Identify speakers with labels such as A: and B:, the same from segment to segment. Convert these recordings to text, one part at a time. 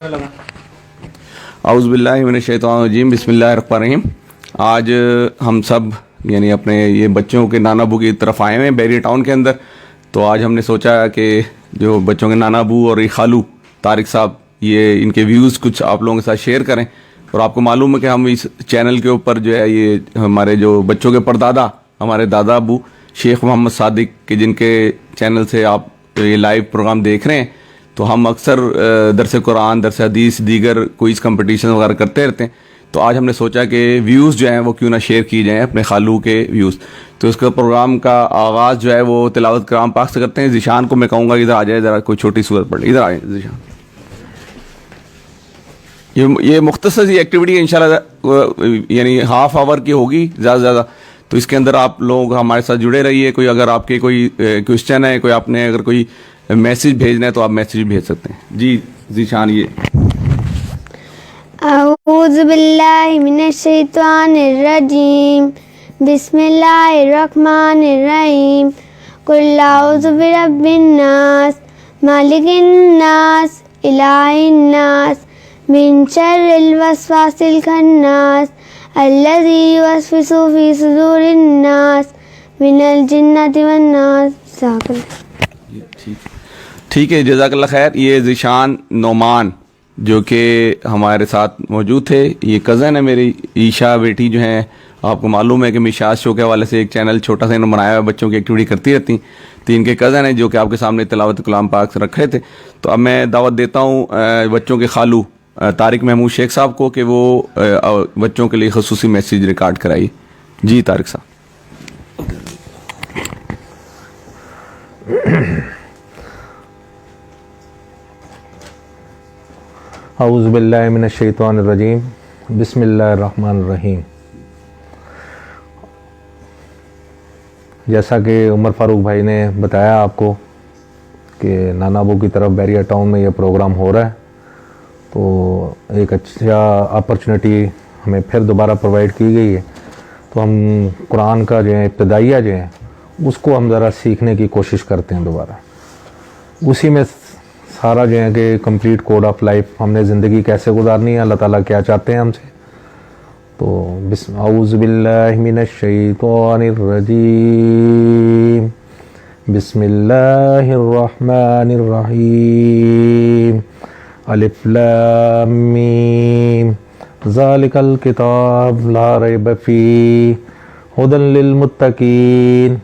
A: औज़ुबिल्लाहि मिनश्शैतानिर्रजीम बिस्मिल्लाहिर्रहमानिर्रहीम। आज हम सब यानी अपने ये बच्चों के नाना अबू की तरफ आए हुए हैं बैरिया टाउन के अंदर। तो आज हमने सोचा कि जो बच्चों के नाना अबू और ये खालू तारिक साहब, ये इनके व्यूज़ कुछ आप लोगों के साथ शेयर करें। और आपको मालूम है कि हम इस चैनल के ऊपर जो है ये हमारे जो बच्चों के परदादा हमारे दादा अबू शेख मोहम्मद सादिक के जिनके चैनल से आप ये लाइव प्रोग्राम देख रहे हैं, तो हम अक्सर दरस कुरान, दरस हदीस, दीगर क्विज़ कंपटीशन वगैरह करते रहते हैं। तो आज हमने सोचा कि व्यूज़ जो हैं वो क्यों ना शेयर किए जाएँ अपने खालू के व्यूज़। तो इसका प्रोग्राम का आगाज़ जो है वो तिलावत कलाम पाक से करते हैं। ज़िशान को मैं कहूँगा इधर आ जाए, ज़रा कोई छोटी सूरत पढ़, इधर आए ज़िशान। ये मुख्तसर सी एक्टिविटी है, इंशाल्लाह यानी हाफ आवर की होगी ज़्यादा से ज़्यादा। तो इसके अंदर आप लोग हमारे साथ जुड़े रहिए। कोई अगर आपके कोई क्वेश्चन है, कोई आपने अगर कोई मैसेज भेजना है तो आप मैसेज भेज सकते हैं। जी ज़ीशान, ये
B: अऊज़ु बिल्लाहि मिनश्शैतानिर्रजीम बिस्मिल्लाहिर्रहमानिर्रहीम कुल अऊज़ु बिरब्बिन नास मालिकिन नास इलाहिन नास मिन शर्रिल वस्वासिल खन्नास अल्लज़ी युवस्विसु फ़ी सुदूरिन नास मिनल जिन्नति वन नास।
A: ठीक है, जज़ाकल्लाह खैर। ये ज़ीशान नोमान जो कि हमारे साथ मौजूद थे, ये कज़न है मेरी ईशा बेटी जो है। आपको मालूम है कि मिशाज शो के हवाले से एक चैनल छोटा सा इन्होंने बनाया हुआ, बच्चों की एक्टिविटी करती रहती। तो इनके कज़न है जो कि आपके सामने तिलावत कलाम पाक रखे थे। तो अब मैं दावत देता हूँ बच्चों के खालू तारिक महमूद शेख साहब को कि वो बच्चों के लिए ख़ुसूसी मैसेज रिकॉर्ड कराइए। जी तारिक साहब।
C: औज़ु बिल्लाहि मिनश्शैतानिर्रजीम बिस्मिल्लाहिर्रहमानिर्रहीम। जैसा कि उमर फारूक भाई ने बताया आपको कि नाना अबू की तरफ बैरिया टाउन में ये प्रोग्राम हो रहा है, तो एक अच्छा अपॉर्चुनिटी हमें फिर दोबारा प्रोवाइड की गई है। तो हम कुरान का जो है इब्तदाइया जो है उसको हम ज़रा सीखने की कोशिश करते हैं दोबारा। उसी में सारा जो है कि कंप्लीट कोड ऑफ लाइफ, हमने ज़िंदगी कैसे गुजारनी है, अल्लाह ताला क्या चाहते हैं हमसे। तो औज़ु बिल्लाहि मिनश्शैतानिर्रजीम बिस्मिल्लाहिर्रहमानिर्रहीम अलिफ लाम मीम ज़ालिकल किताब ला रैब फ़ीह हुदन लिल मुत्तकीन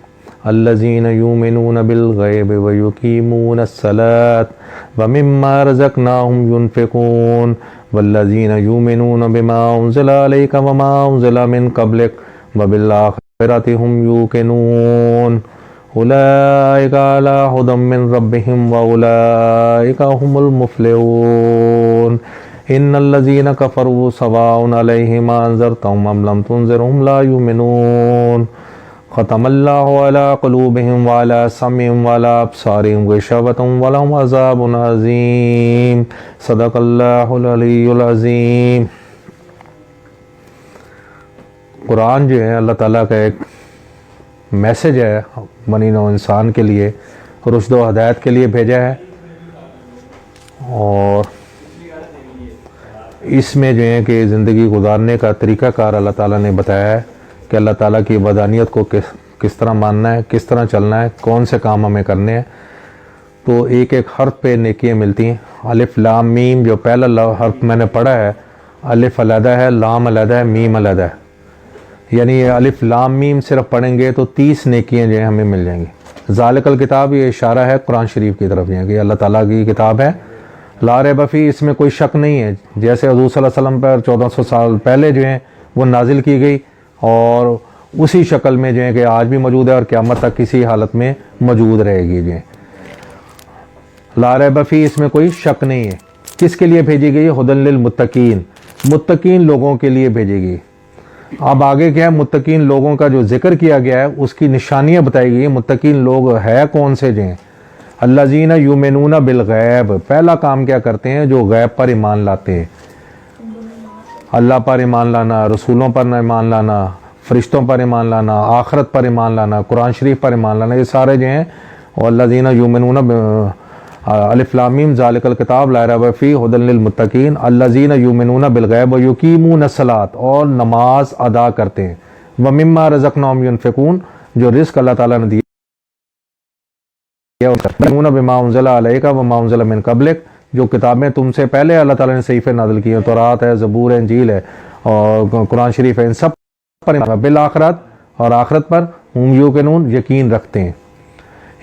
C: अल्लज़ीना युमिनूना बिल गैब व युकीमूनस्सलात व मिम्मा रज़क़नाहुम युनफ़िक़ून वल्लज़ीना युमिनूना बिमा उन्ज़िला अलैका व मा उन्ज़िला मिन क़ब्लिक व बिल आख़िरति हुम यूक़िनून उलाइका अला हुदम मिन रब्बिहिम व उलाइका हुमुल मुफ़्लिहून इन्नल्लज़ीना कफ़रू सवाउन अलैहिम अअन्ज़रतहुम अम लम तुनज़िरहुम ला युमिनून ख़तमल्लाहु अला क़ुलूबिहिम व अला समिहिम व अला अब्सारिहिम ग़िशावतुन व लहुम अज़ाबुन अज़ीम। सदक़ल्लाहुल अलियुल अज़ीम। कुरान जो है अल्लाह ताला का एक मैसेज है बनी नौ इंसान के लिए, रुश्द व हदायत के लिए भेजा है। और इसमें जो है कि ज़िंदगी गुजारने का तरीक़ाकार अल्लाह ताला ने बताया है कि अल्लाह ताला की वदानियत को किस तरह मानना है, किस तरह चलना है, कौन से काम हमें करने हैं। तो एक एक हर्फ पे नेकियां मिलती हैं। अलिफ लाम मीम जो पहला हर्फ मैंने पढ़ा है, अलिफ अलहदा है, लाम अलहदा है, मीम अलहदा है। यानी अलिफ लाम मीम सिर्फ पढ़ेंगे तो 30 नेकियां जो है हमें मिल जाएंगी। ज़ालिकल किताब, ये इशारा है कुरान शरीफ की तरफ, कि अल्लाह ताला की किताब है, ला रैब फ़ीह, इसमें कोई शक नहीं है। जैसे हुज़ूर सल्लल्लाहु अलैहि वसल्लम पर 1400 साल पहले जो है वो नाजिल की गई और उसी शक्ल में जो है कि आज भी मौजूद है और क़यामत तक किसी हालत में मौजूद रहेगी। जो ला रैब फ़ीह, इसमें कोई शक नहीं है। किसके लिए भेजी गई? हुदन लिल मुत्तकीन, मुत्तकीन लोगों के लिए भेजी गई। अब आगे क्या है, मुत्तकीन लोगों का जो जिक्र किया गया है उसकी निशानियां बताई गई है। मुत्तकीन लोग है कौन से जो हैं? अल्लज़ीना युमिनूना बिल गैब, पहला काम क्या करते हैं? जो गैब पर ईमान लाते हैं। अल्लाह पर ईमान लाना, रसूलों पर ईमान लाना, फरिश्तों पर ईमान लाना, आखरत पर ईमान लाना, कुरान शरीफ पर ईमान लाना, ये सारे जो हैं वल्लज़ीना युमिनूना अलिफ लाम मीम ज़ालिकल किताब ला रैब फीह हुदल लिल मुत्तकीन अल्लज़ीना युमिनूना बिल गैब व युकीमूनस सलात, और नमाज अदा करते हैं, व मिम्मा रज़क़नाहुम युनफ़िकून, जो रिस्क अल्लाह ताला ने दिया बिमा उन्ज़िला अलैका व मा उन्ज़िला मिन क़ब्लिक, जो किताबें तुमसे पहले अल्लाह ताला ने सहीफ़े नाज़िल किए हैं, तौरात है, ज़बूर है, इंजील है और कुरान शरीफ है, इन सब पर बिल आखिरत, और आखिरत पर हुम यूक़िनून, यकीन रखते हैं।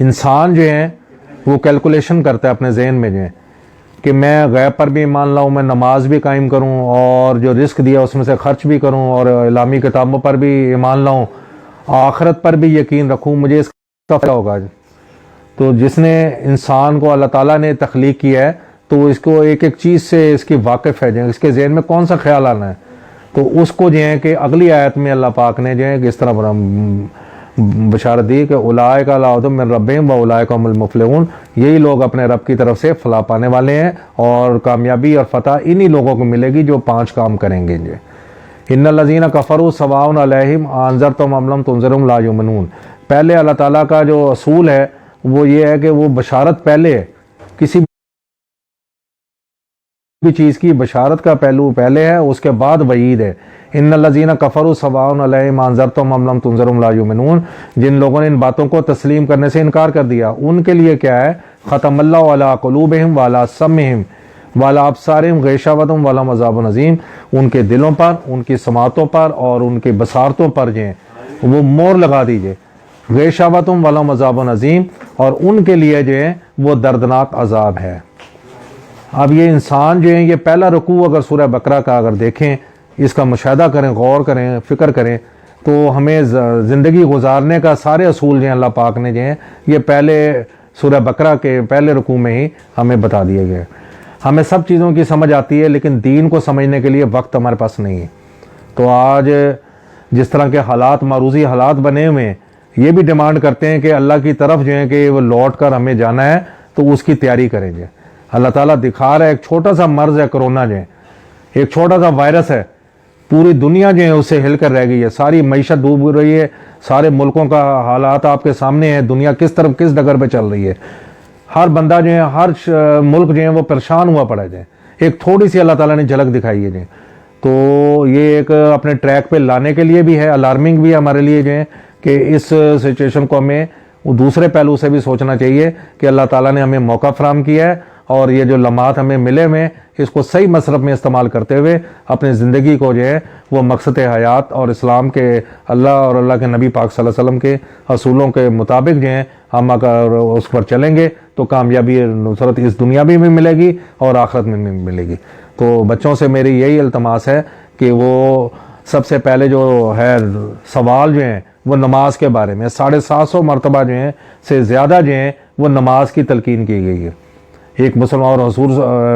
C: इंसान जो है वो कैलकुलेशन करता है अपने जहन में जो है कि मैं गैब पर भी ईमान लाऊं, मैं नमाज भी कायम करूं और जो रिस्क दिया उसमें से खर्च भी करूं और इलामी किताबों पर भी ईमान लाऊं, आखिरत पर भी यकीन रखूं, मुझे इसका फ़ायदा होगा। तो जिसने इंसान को अल्लाह ताला ने तख्लीक किया है तो इसको एक एक चीज़ से इसकी वाकिफ़ है, जो इसके जहन में कौन सा ख्याल आना है, तो उसको जो है कि अगली आयत में अल्लाह पाक ने जो है कि इस तरह बशारत दी कि उलाइका अला हुदम मिन रब्बिहिम व उलाइका हुमुल मुफ़्लिहून, यही लोग अपने रब की तरफ से फलाह पाने वाले हैं और कामयाबी और फतह इन्हीं लोगों को मिलेगी जो 5 काम करेंगे। जो इन्नल लज़ीना कफ़रू सवाउन अलैहिम अनज़रतहुम अम लम तुनज़िरहुम ला युमिनून, पहले अल्लाह ताला का जो असूल है वो ये है कि वो बशारत पहले है, किसी भी चीज़ की बशारत का पहलू पहले है, उसके बाद वईद है। इन्नल लज़ीना कफ़रू सवाउन अलैहिम अनज़रतहुम अम लम तुनज़िरहुम ला युमिनून, जिन लोगों ने इन बातों को तस्लीम करने से इनकार कर दिया, उनके लिए क्या है, ख़तमल्लाहु अला क़ुलूबिहिम व अला सम्मिहिम व अला अब्सारिहिम ग़िशावतुन व लहुम अज़ाबुन अज़ीम, उनके दिलों पर, उनकी समातों पर और उनकी बसारतों पर जो है वो मोहर लगा दीजिए, ग़िशावतुन व लहुम अज़ाबुन अज़ीम, और उनके लिए जो है वो दर्दनाक अज़ाब है। अब ये इंसान जो है, ये पहला रुकू अगर सूरह बकरा का अगर देखें, इसका मुशाहदा करें, गौर करें, फ़िक्र करें, तो हमें ज़िंदगी गुजारने का सारे असूल जो हैं अल्लाह पाक ने जो हैं ये पहले सूरह बकरा के पहले रुकू में ही हमें बता दिए गए। हमें सब चीज़ों की समझ आती है लेकिन दीन को समझने के लिए वक्त हमारे पास नहीं है। तो आज जिस तरह के हालात, मारूज़ी हालात बने हुए हैं, ये भी डिमांड करते हैं कि अल्लाह की तरफ जो है कि वो लौट कर हमें जाना है, तो उसकी तैयारी करेंगे। अल्लाह ताला दिखा रहा है, एक छोटा सा मर्ज़ है कोरोना जो है, एक छोटा सा वायरस है, पूरी दुनिया जो है उससे हिल कर रह गई है, सारी मईशत डूब रही है, सारे मुल्कों का हालात आपके सामने है, दुनिया किस तरफ किस डगर पे चल रही है, हर बंदा जो है, हर मुल्क जो है वो परेशान हुआ पड़ा है। एक थोड़ी सी अल्लाह ताला ने झलक दिखाई है जी, तो ये एक अपने ट्रैक पे लाने के लिए भी है, अलार्मिंग भी है हमारे लिए जो है कि इस सिचुएशन को हमें दूसरे पहलू से भी सोचना चाहिए कि अल्लाह ताला ने हमें मौका फराहम किया है और ये जो लम्हात हमें मिले हुए इसको सही मसरफ में इस्तेमाल करते हुए अपनी ज़िंदगी को जो है वो मकसद हयात और इस्लाम के अल्लाह और अल्लाह के नबी पाक सल्लल्लाहु अलैहि वसल्लम के असूलों के मुताबिक जो है हम अगर उस पर चलेंगे तो कामयाबी नुसरत इस दुनिया में भी मिलेगी और आखिरत में भी मिलेगी। तो बच्चों से मेरी यही इल्तमास है कि वो सबसे पहले जो है सवाल जो हैं वो नमाज के बारे में 750 मरतबा जो है से ज़्यादा जो है वो नमाज की तलकीन की गई है। एक मुसलमान और हजूर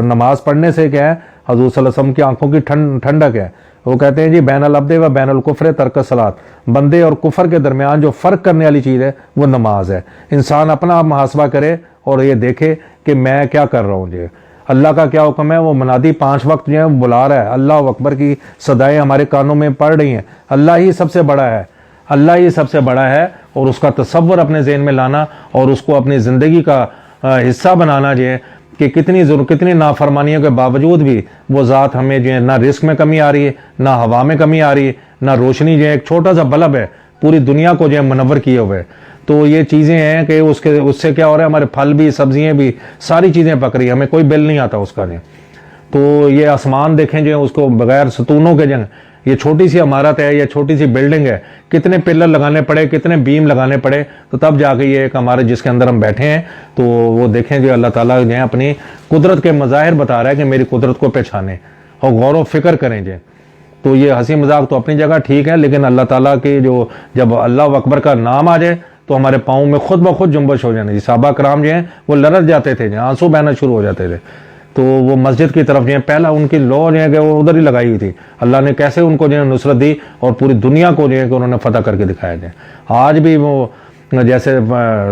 C: नमाज पढ़ने से क्या है, हजूर सल्लल्लाहु अलैहि वसल्लम की आंखों की ठंडक है। वो कहते हैं जी बैनल अब्दे व बैनल कुफ्र तर्क सलात, बंदे और कुफर के दरमियान जो फ़र्क करने वाली चीज़ है वो नमाज है। इंसान अपना आप मुहासबा करे और ये देखे कि मैं क्या कर रहा हूँ जी, अल्लाह का क्या हुक्म है, वो मुनादी 5 वक्त जो है बुला रहा है, अल्लाह अकबर की सदाएँ हमारे कानों में पड़ रही हैं, अल्लाह ही सबसे बड़ा है, अल्लाह ही सबसे बड़ा है, और उसका तसव्वुर अपने ज़हन में लाना और उसको अपनी ज़िंदगी का हिस्सा बनाना जो है कि कितनी नाफरमानियों के बावजूद भी वो ज़ात हमें जो है ना रिस्क में कमी आ रही है, ना हवा में कमी आ रही है, ना रोशनी जो है, एक छोटा सा बल्ब है पूरी दुनिया को जो है मुनव्वर किए हुए। तो ये चीज़ें हैं कि उससे क्या हो रहा है, हमारे फल भी, सब्जियाँ भी, सारी चीज़ें पक रही है, हमें कोई बिल नहीं आता उसका जो। तो ये आसमान देखें जो है उसको बगैर सतूनों के जंग, ये छोटी सी इमारत है, ये छोटी सी बिल्डिंग है, कितने पिलर लगाने पड़े, कितने बीम लगाने पड़े, तो तब जाके ये एक हमारे जिसके अंदर हम बैठे हैं तो वो देखें जो अल्लाह ताला जो है अपनी कुदरत के मज़ाहिर बता रहा है कि मेरी कुदरत को पहचाने और गौर व फिक्र करें जो। तो ये हंसी मजाक तो अपनी जगह ठीक है, लेकिन अल्लाह ताला के जो जब अल्लाह अकबर का नाम आ जाए तो हमारे पाँव में खुद ब खुद जुम्बश हो जाने जी। सहाबा कराम जो हैं वो लरस जाते थे, आंसू बहना शुरू हो जाते थे। तो वो मस्जिद की तरफ जो है पहला उनकी लौ जो है कि वो उधर ही लगाई हुई थी, अल्लाह ने कैसे उनको जो है नुसरत दी और पूरी दुनिया को जो है कि उन्होंने फतह करके दिखाया जाए। आज भी वो जैसे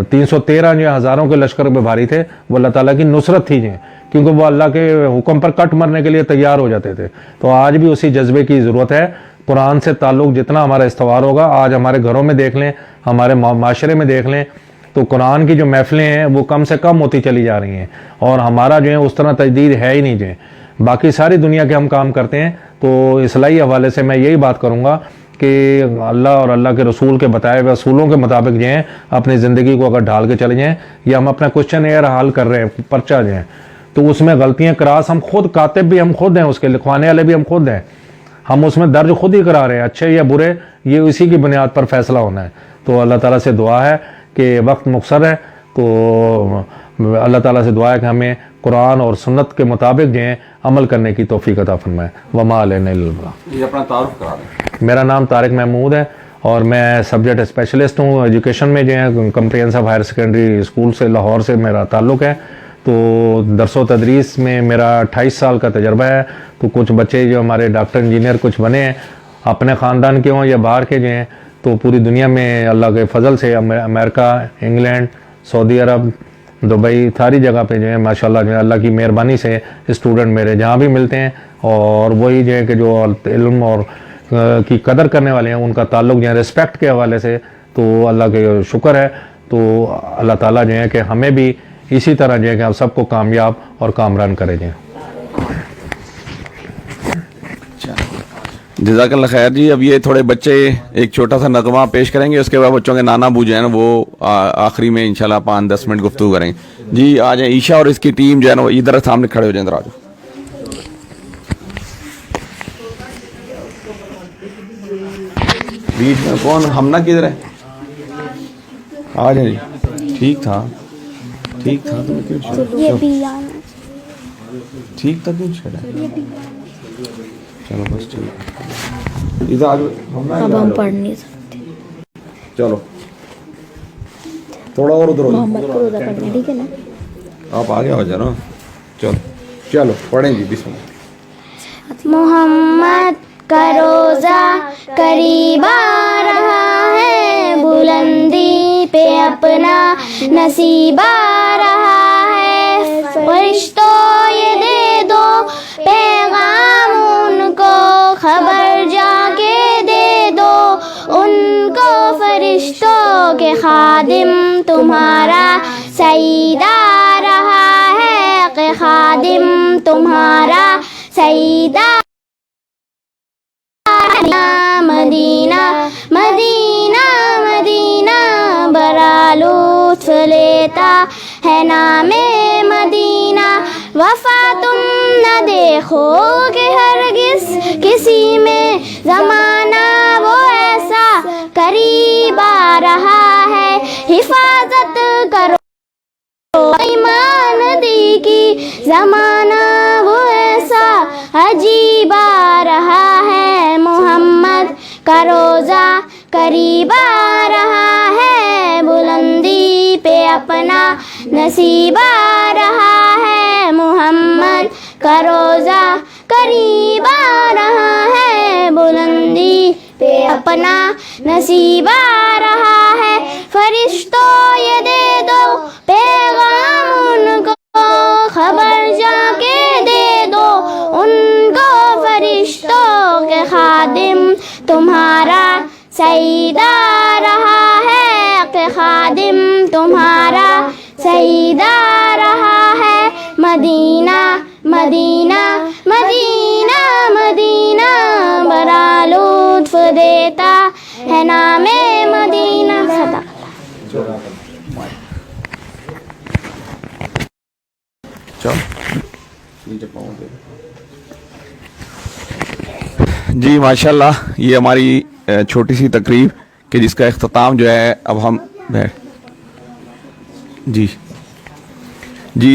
C: 313 जो हज़ारों के लश्कर पे भारी थे, वो अल्लाह ताला की नुसरत थी जो, क्योंकि वो अल्लाह के हुक्म पर कट मरने के लिए तैयार हो जाते थे। तो आज भी उसी जज्बे की ज़रूरत है। कुरान से ताल्लुक़ जितना हमारा इस्तवार होगा, आज हमारे घरों में देख लें, हमारे माशरे में देख लें तो कुरान की जो महफिलें हैं वो कम से कम होती चली जा रही हैं, और हमारा जो है उस तरह तजदीद है ही नहीं। जो है बाकी सारी दुनिया के हम काम करते हैं। तो इस्लाही हवाले से मैं यही बात करूँगा कि अल्लाह और अल्लाह के रसूल के बताए हुए असूलों के मुताबिक जो है अपनी ज़िंदगी को अगर ढाल के चले जाएँ, या हम अपना क्वेश्चन एयर हल कर रहे हैं, पर्चा जो है, तो उसमें गलतियाँ क्रास हम खुद कातिब भी हम खुद हैं, उसके लिखवाने वाले भी हम खुद हैं, हम उसमें दर्ज खुद ही करा रहे हैं, अच्छे या बुरे ये इसी की बुनियाद पर फैसला होना है। तो अल्लाह ताला से दुआ है कि वक्त मुख्तर है, तो अल्लाह ताला से दुआ है कि हमें कुरान और सुन्नत के मुताबिक जो है अमल करने की तौफीक अता फरमाए। वमा अलैना इल्लल बलाग।
A: ये अपना तारुफ करा दें।
C: मेरा नाम तारिक महमूद है और मैं सब्जेक्ट स्पेशलिस्ट हूँ एजुकेशन में, जो है कम्प्रिहेंसिव हायर सेकेंडरी स्कूल से लाहौर से मेरा ताल्लुक़ है। तो दरस व तदरीस में मेरा 28 साल का तजर्बा है। तो कुछ बच्चे जो हमारे डॉक्टर इंजीनियर कुछ बने हैं, अपने ख़ानदान के हों या बाहर के जो हैं, तो पूरी दुनिया में अल्लाह के फजल से अमेरिका, इंग्लैंड, सऊदी अरब, दुबई, सारी जगह पे जो है माशाल्लाह जो है अल्लाह की मेहरबानी से स्टूडेंट मेरे जहाँ भी मिलते हैं, और वही जो है कि जो इल्म और की कदर करने वाले हैं उनका ताल्लुक़ जो है रिस्पेक्ट के हवाले से, तो अल्लाह के शुक्र है। तो अल्लाह ताला जो है कि हमें भी इसी तरह जो है कि हम सबको कामयाब और कामरान करें। जो
A: जज़ाकल्लाह खैर जी। अब ये थोड़े बच्चे एक छोटा सा नगमा पेश करेंगे, उसके बाद बच्चों के नाना बू जो है ना वो आखिरी में इंशाल्लाह 5-10 मिनट गुफ्तगू करेंगे। जी आ जाए, ईशा और इसकी टीम जो है ना वो इधर सामने खड़े हो जाए, इधर आ जाओ। बीच में कौन, हमना किधर है? आ जाए जी। ठीक था तुम्हें क्यों छोड़ा? ठीक था क्यों छोड़ा? चलो बस ठीक, इधर आ जाओ।
D: अब हम पढ़ नहीं सकते।
A: चलो थोड़ा और उधर हो
D: मोहम्मद को रोज़ा पढ़ना, ठीक है ना?
A: आप आगे हो जाओ ना। चलो पढ़ेंगे बिस्मिल्लाह।
B: मोहम्मद का रोजा करीब आ रहा है, बुलंदी पे अपना नसीब आ रहा है। फरिश्तों ये दे दो पैगाम उनको, खबर जाके दे दो उनको। फरिश्तों के खादिम तुम्हारा सईद आ रहा है, कि खादिम तुम्हारा सईद मदीना मदीना मदीना बड़ा लुत्फ लेता है नामे मदीना। वफा तुम न देखोगे हरगिज़ किसी में, ज़माना वो ऐसा करीब आ रहा है। हिफाजत करो ईमान दी की, ज़माना वो ऐसा अजीब आ रहा है। मोहम्मद का रोज़ा करीब आ रहा है, बुलंदी पे अपना नसीब आ रहा है। मोहम्मद का रोज़ा करीब आ रहा है, बुलंदी पे अपना नसीब आ रहा है। फरिश्तों ये दे दो पैगाम उनको, खबर जाके दे दो उनको। फरिश्तों के खादिम तुम्हारा सईद आ रहा है, कि खादिम तुम्हारा सईद आ रहा है। मदीना मदीना मदीना मदीना बड़ा लुत्फ देता है नामे मदीना। सदा
A: जी माशाल्लाह, ये हमारी छोटी सी तकरीब कि जिसका इख्तिताम जो है अब हम जी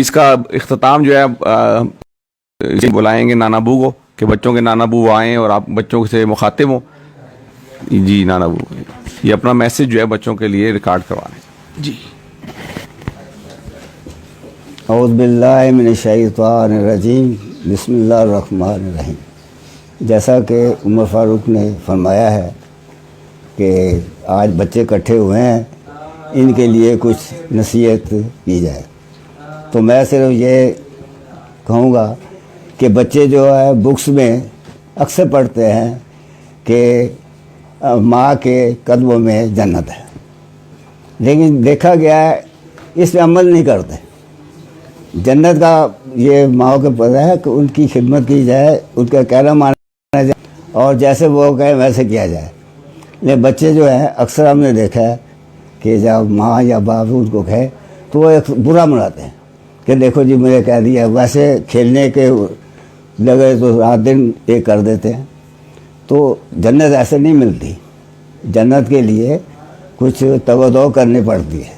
A: इसका इख्तिताम जो है बुलाएंगे नानाबू को, कि बच्चों के नानाबू आएँ और आप बच्चों से मुखातिब हो। जी नानाबू ये अपना मैसेज जो है बच्चों के लिए रिकॉर्ड करवा रहे हैं। जी
E: औज़ु बिल्लाहि मिनश्शैतानिर रजीम, बिस्मिल्लाहिर रहमानिर रहीम। जैसा कि उमर फ़ारूक ने फरमाया है कि आज बच्चे इकट्ठे हुए हैं, इनके लिए कुछ नसीहत की जाए, तो मैं सिर्फ ये कहूँगा कि बच्चे जो है बुक्स में अक्सर पढ़ते हैं कि माँ के कदमों में जन्नत है, लेकिन देखा गया है इस पे अमल नहीं करते। जन्नत का ये माँ को पता है कि उनकी खिदमत की जाए, उनका कहना माना जाए और जैसे वो कहे वैसे किया जाए। लेकिन बच्चे जो है अक्सर हमने देखा है कि जब माँ या बाप उनको कहे तो वो एक बुरा मनाते हैं कि देखो जी मुझे कह दिया, वैसे खेलने के लगे तो रात दिन एक कर देते हैं। तो जन्नत ऐसे नहीं मिलती। जन्नत के लिए कुछ तवदो करनी पड़ती है।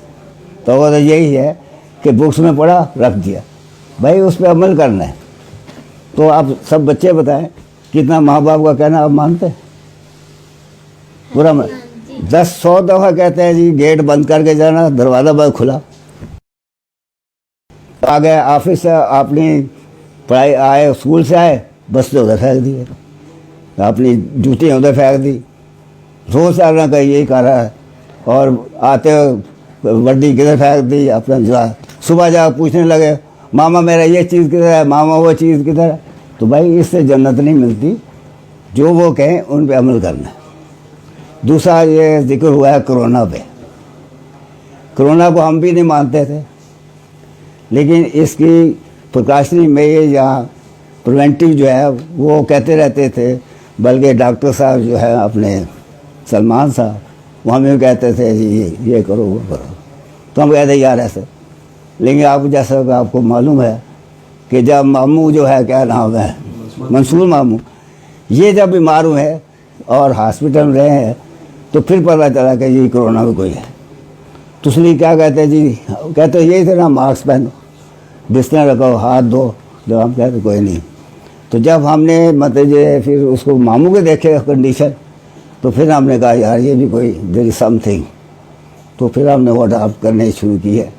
E: तवदो यही है कि बुक्स में पढ़ा रख दिया, भाई उस पर अमल करना है। तो आप सब बच्चे बताएं कितना माँ बाप का कहना आप मानते हैं? पूरा 10-100 दफ़ा कहते हैं जी गेट बंद करके जाना, दरवाज़ा बंद खुला। आ गए ऑफिस से, अपनी पढ़ाई आए, स्कूल से आए, बस से उधर फेंक दिए, अपनी जूतियाँ उधर फेंक दी। रोज़ सारा का यही कर रहा है। और आते वर्दी किधर फेंक दी, अपना जो सुबह जा पूछने लगे मामा मेरा ये चीज़ किधर है, मामा वो चीज़ किधर है। तो भाई इससे जन्नत नहीं मिलती। जो वो कहें उन पे अमल करना है। दूसरा ये जिक्र हुआ है कोरोना पे। कोरोना को हम भी नहीं मानते थे, लेकिन इसकी प्रिकॉशनरी में या प्रिवेंटिव जो है वो कहते रहते थे। बल्कि डॉक्टर साहब जो है अपने सलमान साहब, वो हमें कहते थे जी ये करो वो करो। तो हम कहते यार ऐसे। लेकिन आप जैसा आपको मालूम है कि जब मामू जो है, क्या नाम है, मंसूर मामू, ये जब बीमार हुए हैं और हॉस्पिटल में रहे हैं तो फिर पता चला कि जी कोरोना में कोई है। तो इसलिए क्या कहते जी, कहते यही थे ना, मास्क पहनो, बिस्तर रखो, हाथ धो। जब हम कहते कोई नहीं। तो जब हमने मतलब ये फिर उसको मामू के देखे कंडीशन, तो फिर हमने कहा यार ये भी कोई देयर इज समथिंग। तो फिर हमने वो अडॉप्ट करने शुरू की है।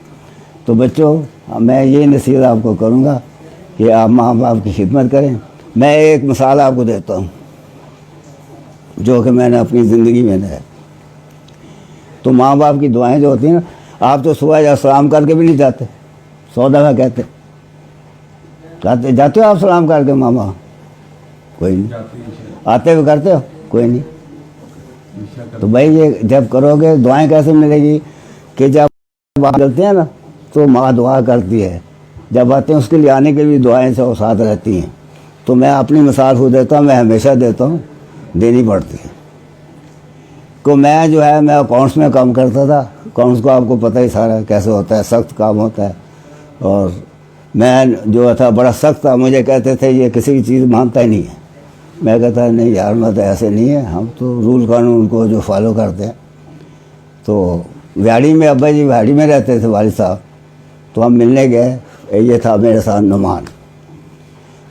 E: तो बच्चों मैं ये नसीहत आपको करूँगा कि आप माँ बाप की खिदमत करें। मैं एक मिसाल आपको देता हूँ जो कि मैंने अपनी ज़िंदगी में है। तो माँ बाप की दुआएं जो होती हैं ना, आप तो सुबह या सलाम करके भी नहीं जाते, 100 दफ़ा कहते जाते हो आप सलाम करके मामा? कोई नहीं। आते हुए करते हो? कोई नहीं। तो भाई ये जब करोगे दुआएं कैसे मिलेगी कि जब आप चलते हैं ना तो माँ दुआ करती है, जब आते हैं उसके लिए आने के लिए दुआएं से साथ रहती हैं। तो मैं अपनी मिसाल खुद देता हूँ, मैं हमेशा देता हूँ, देनी पड़ती है। को मैं जो है मैं अकाउंट्स में काम करता था। अकाउंट्स को आपको पता ही सारा कैसे होता है, सख्त काम होता है। और मैं जो था बड़ा सख्त था। मुझे कहते थे ये किसी की चीज़ मानता ही नहीं है। मैं कहता नहीं यार मैं तो ऐसे नहीं है, हम तो रूल कानून को जो फॉलो करते हैं। तो व्याड़ी में, अब्बा जी व्याड़ी में रहते थे वालिद साहब। तो हम मिलने गए, ये था मेरे साथ नुमान।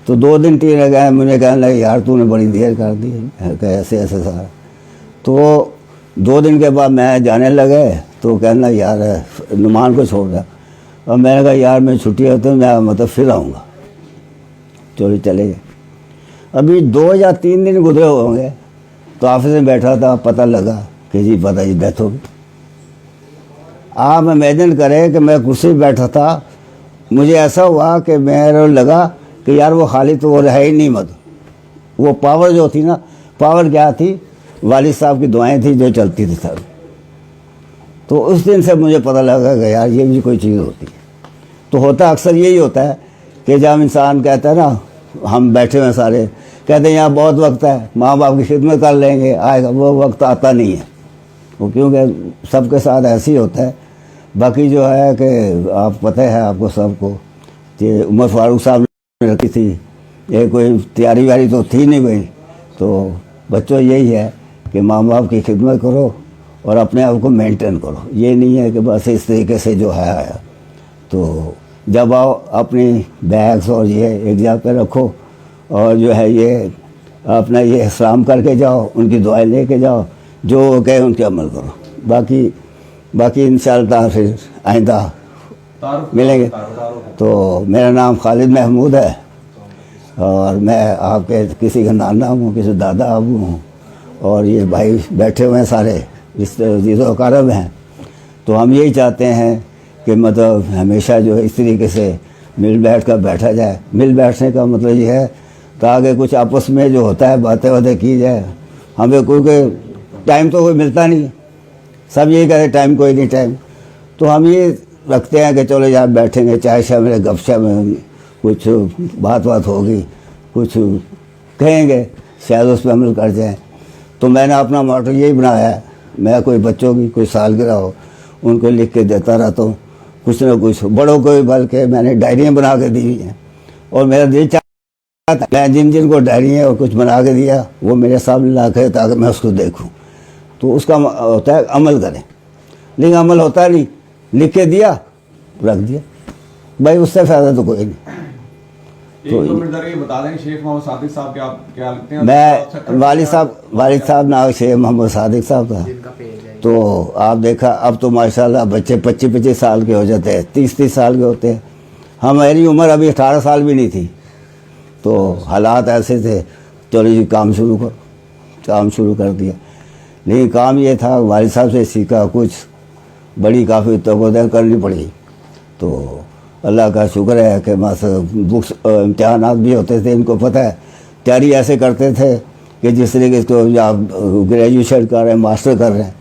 E: तो 2 दिन 3 गए, मुझे कहने लगे यार तूने बड़ी देर कर दी, ऐसे ऐसे सारा। तो 2 दिन के बाद मैं जाने लगे तो कहना यार नुमान को छोड़ दिया। और मैंने कहा यार मैं छुट्टी होती है, मैं मतलब फिर आऊँगा। चले गए। अभी 2 या 3 दिन गुजरे होंगे तो ऑफिस में बैठा था, पता लगा कि जी पता जी डेथ हो गई। आप इमेजिन करें कि मैं कुर्सी पर बैठा था, मुझे ऐसा हुआ कि मेरे लगा कि यार वो खाली तो वो है ही नहीं, मतलब वो पावर जो थी ना, पावर क्या थी, वालिद साहब की दुआएं थी जो चलती थी सब। तो उस दिन से मुझे पता लगा कि यार ये भी कोई चीज़ होती है। तो होता अक्सर यही होता है कि जब इंसान कहता है ना, हम बैठे हुए सारे कहते हैं यहाँ बहुत वक्त है, माँ बाप की खिदमत कर लेंगे, आएगा, वो वक्त आता नहीं है। वो क्योंकि सबके साथ ऐसे ही होता है। बाकी जो है कि आप पता है आपको सबको कि उमर फारूक साहब ने रखी थी, ये कोई तैयारी वारी तो थी नहीं कोई। तो बच्चों यही है कि माँ बाप की खिदमत करो और अपने आप को मेंटेन करो। ये नहीं है कि बस इस तरीके से जो है आया। तो जब आओ अपनी बैग्स और ये एक जगह पे रखो और जो है ये अपना ये सलाम करके जाओ, उनकी दुआएं लेके जाओ, जो कहे उनके अमल करो। बाकी इंशाअल्लाह फिर आइंदा मिलेंगे। तो मेरा नाम खालिद महमूद है और मैं आपके किसी का नाना हूँ, किसी दादा अबू हूँ। और ये भाई बैठे हुए हैं सारे रिश्ते कारब हैं। तो हम यही चाहते हैं कि मतलब हमेशा जो है इस तरीके से मिल बैठ कर बैठा जाए। मिल बैठने का मतलब ये है ताकि कुछ आपस में जो होता है बातें की जाए। हमें कोई टाइम तो कोई मिलता नहीं, सब यही कहते टाइम कोई नहीं टाइम। तो हम ये रखते हैं कि चलो यार बैठेंगे चाय शाय में गपशप में कुछ बात होगी, कुछ कहेंगे, शायद उस पर अमल कर जाएं। तो मैंने अपना मोटो यही बनाया है, मैं कोई बच्चों की कोई सालगिरह हो उनको लिख के देता रहता हूँ, कुछ ना कुछ बड़ों को भी, बल्कि मैंने डायरियाँ बना के दी हुई हैं। और मेरा दिल चाहता है मैं जिन जिनको डायरियाँ और कुछ बना के दिया वो मेरे सामने ला के ताकि मैं उसको देखूँ, तो उसका होता है अमल करें। लेकिन अमल होता नहीं, लिख के दिया रख दिया, भाई उससे फ़ायदा तो कोई नहीं।
A: तो ये बता दें शेख मोहम्मद सादिक साहब क्या लिखते हैं?
E: मैं वालिद साहब नाम शेख मोहम्मद सादिक साहब था। तो आप देखा अब तो माशाल्लाह बच्चे 25-25 साल के हो जाते हैं, 30-30 साल के होते हैं। हमारी उम्र अभी 18 साल भी नहीं थी, तो हालात ऐसे थे, चलो जी काम शुरू कर दिया। लेकिन काम ये था वालिद साहब से सीखा, कुछ बड़ी काफ़ी तकोदर करनी पड़ी। तो अल्लाह का शुक्र है कि बस बुक्स इम्तहानात भी होते थे, इनको पता है, तैयारी ऐसे करते थे कि जिस तरीके से आप ग्रेजुएशन कर रहे हैं, मास्टर कर रहे हैं,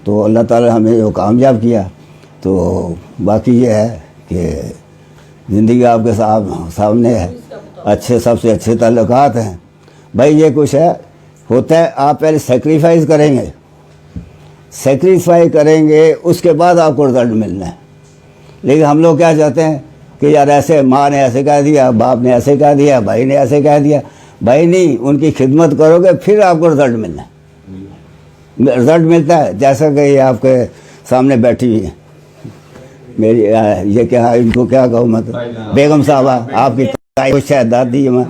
E: तो अल्लाह ताला हमें जो कामयाब किया। तो बाकी ये है कि ज़िंदगी आपके सामने है, अच्छे सबसे अच्छे ताल्लुकात हैं भाई। ये कुछ है होता है, आप पहले सेक्रीफाइस करेंगे उसके बाद आपको रिजल्ट मिलना है। लेकिन हम लोग क्या चाहते हैं कि यार ऐसे माँ ने ऐसे कह दिया, बाप ने ऐसे कह दिया, भाई ने ऐसे कह दिया। भाई नहीं, उनकी खिदमत करोगे फिर आपको रिजल्ट मिलना है। रिजल्ट मिलता है जैसा कि ये आपके सामने बैठी हुई है मेरी, ये क्या इनको क्या कहूँ मतलब बेगम साहबा, आपकी ताई शायद दादी मैं,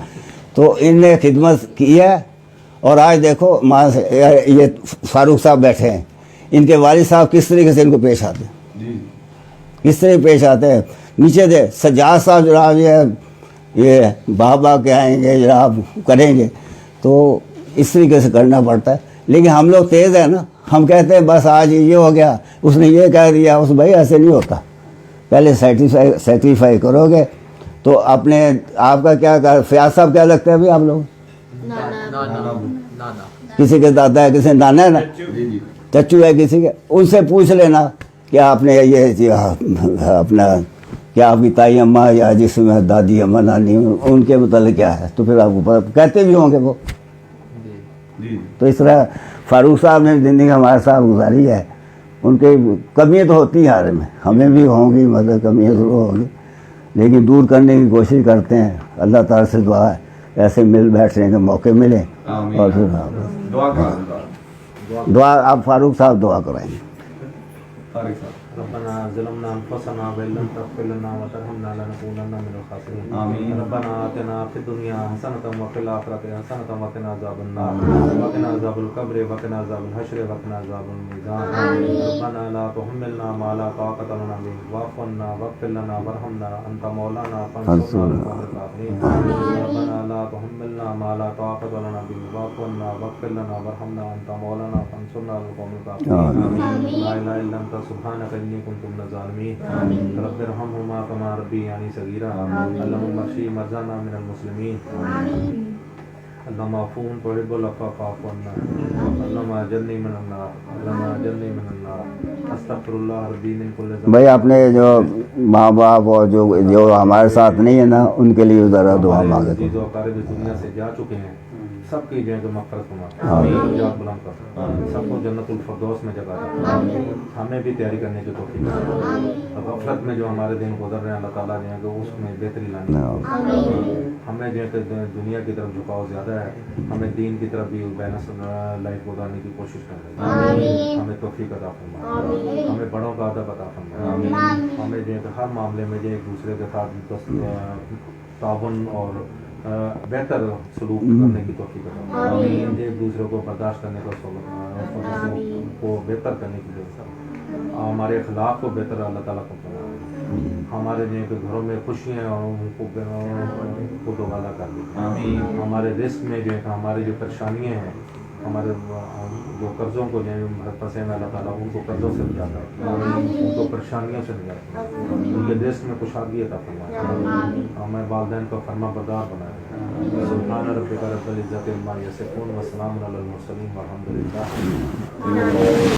E: तो इनने खिदमत की है। और आज देखो माँ से ये फारूक साहब बैठे हैं, इनके वालिद साहब किस तरीके से इनको पेश आते हैं, किस तरह पेश आते हैं। नीचे दे सज्जाद साहब जनाब ये बाबा के आएंगे जनाब करेंगे, तो इस तरीके से करना पड़ता है। लेकिन हम लोग तेज़ है ना, हम कहते हैं बस आज ये हो गया, उसने ये कह दिया, उस भाई ऐसे नहीं होता। पहले सेक्रीफाई करोगे तो अपने आपका क्या फयाज साहब क्या लगता है भाई आप लोग? किसी के दादा है, किसी नाना है ना, चच्चू है किसी के, उनसे पूछ लेना कि आपने ये अपना क्या आपकी ताई अम्मा या जिसमें दादी अम्मा नानी उनके मतलब क्या है, तो फिर आपको पता कहते भी होंगे वो। तो इस तरह फारूक साहब ने ज़िंदगी हमारे साथ गुजारी है, उनके कमियाँ तो होती हैं हर में, हमें भी होंगी, मतलब कमियाँ ज़रूर होंगी, लेकिन दूर करने की कोशिश करते हैं। अल्लाह ताला से दुआ है ऐसे मिल बैठने के मौके मिले। और फिर दुआ आप फारूक साहब दुआ कराएंगे।
C: रब्बना ज़लमना अनफुसना व लम तग़फिर लना व तरहमना लनकूनन्ना मिनल ख़ासिरीन। आमीन। रब्बना आतिना फ़िद दुनिया हसनतन व फ़िल आखिरति हसनतन व क़िना अज़ाबन नार व क़िना अज़ाबल क़ब्र व क़िना अज़ाबल हश्र व क़िना अज़ाबल मीज़ान। रब्बना ला तुहम्मिलना मा ला ताक़त लना बिही वाफ़ु अन्ना वग़फ़िर लना वरहमना अंत मौलाना फ़ंसुरना अलल क़ौमिल काफ़िरीन। रब्बना ला तुहम्मिलना मा ला ताक़त लना बिही वाफ़ु अन्ना वग़फ़िर लना वरहमना अंत मौलाना फ़ंसुरना अलल क़ौमिल काफ़िरीन। ला इलाहा इल्ला अंत सुब्हानक इन्नी कुन्तु मिनज़ ज़ालिमीन। रब्बिरहमहुमा कमा रब्बयानी सगीरा। अल्लाहुम्मा अग़फ़िर मरज़ाना मिनल मुस्लिमीन। अल्लाहुम्मा अफ़ून तुहिब्बुल अफ़्वा फ़अफ़ु अन्ना। अल्लाहुम्मा अजिरनी मिनन नार। अल्लाहुम्मा अजिरनी मिनन नार। अस्तग़फ़िरुल्लाह रब्बी मिन कुल्लि ज़ंब।
E: भाई अपने जो माँ बाप और जो हमारे साथ नहीं है ना, उनके लिए ज़रा दुआ मांगे।
C: जो अक़ारिब दुनिया से जा चुके हैं सबकी जो मग़फ़िरत फरमा, दर्जात बुलंद कर, सबको जन्नतुल फ़िरदौस में जगह दे। हमें भी तैयारी करने की तौफ़ीक़ दे। ग़फ़लत में जो हमारे दिन गुज़र रहे हैं अल्लाह ताला जो है कि उसमें बेहतरी लानी। हमें जो है कि दुनिया की तरफ झुकाव ज़्यादा है, हमें दीन की तरफ भी बैलेंस लाइफ गुजारने की कोशिश करनी है। हमें तौफ़ीक़ अता फरमा, हमें बड़ों का अदब अता फरमा। हमें जो है कि हर मामले में जो एक दूसरे के साथ ताउन और बेहतर सलूक करने की तौफ़ीक़ अता फरमा। एक दूसरे को बर्दाश्त करने को बेहतर करने की ज़रूरत है। हमारे अखलाक को बेहतर अल्लाह ताला को फरमा। हमारे जो घरों में खुशियाँ हैं उनको दोबारा कर दे। हमारे रिस्क में जो है हमारी जो परेशानियाँ हैं, हमारे जो कर्ज़ों को जो फंसे हैं अल्लाह ताला उनको कर्ज़ों से निजात दे, उनको परेशानियों से निजात दे, उनके देश में खुशहाली अता फरमाए। हमें वालिदैन को फरमा बरदार बनाए। सुब्हान रब्बिका रब्बिल इज़्ज़ति अम्मा यसिफ़ून व सलामुन अलल मुरसलीन वल्हम्दुलिल्लाह।